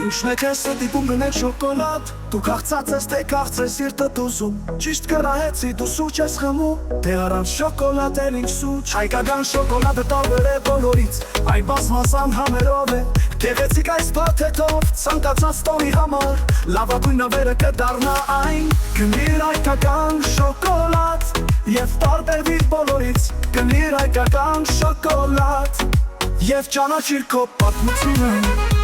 Ինչն է քեզ ստիպում գնել շոկոլադ Դու քաղցած ես թե քաղցրես սիրտդ ուզում Ճիշտ կրահեցի դու սուրճ ես խմում Դե առանց շոկոլադ էլ ինչ սուրճ Հայկական շոկոլադը տարբեր է բոլորից Այն բազմազան համերով է Գեղեցիկ այս փաթեթով Ցանկացած տոնի համար Լավագույն նվերը կդառնա այն Գնիր հայկական շոկոլադ Եվ տարբերվիր բոլորից Գնիր հայկական շոկոլադ Եվ ճանաչիր քո պատմությունը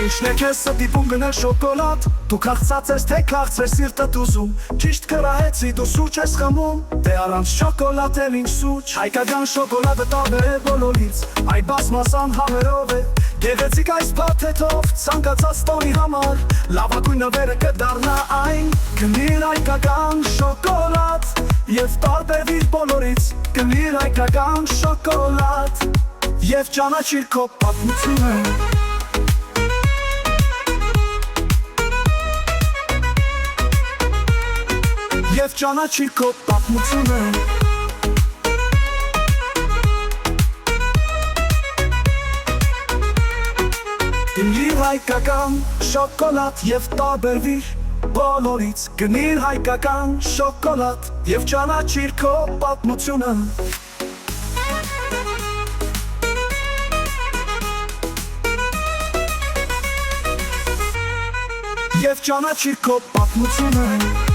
Ինչն է քեզ ստիպում գնել շոկոլադ Դու քաղցած ես թե քաղցրես սիրտդ ուզում Ճիշտ կրահեցի դու սուրճ ես խմում Դե առանց շոկոլադ էլ ինչ սուրճ Հայկական շոկոլադը տարբեր է բոլորից Այն բազմազան համերով է Գեղեցիկ այս փաթեթով Ցանկացած տոնի համար Լավագույն նվերը կդառնա այն Գնիր հայկական շոկոլադ Եվ տարբերվիր բոլորից Գնիր հայկական շոկոլադ Եվ ճանաչիր քո պատմությունը Եվ ճանաչիր քո պատմությունը Գնիր հայկական շոկոլադ և տարբերվիր բոլորից Գնիր հայկական շոկոլադ և ճանաչիր քո պատմությունը Եվ ճանաչիր քո պատմությունը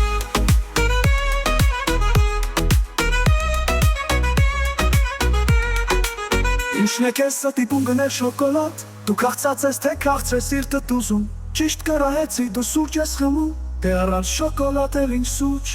Ինչն է քեզ ստիպում գնել շոկոլադ Դու քաղցած ես թե քաղցրես սիրտդ ուզում Ճիշտ կրահեցի դու սուրճ ես խմում Դե առանց շոկոլադ էլ ինչ սուրճ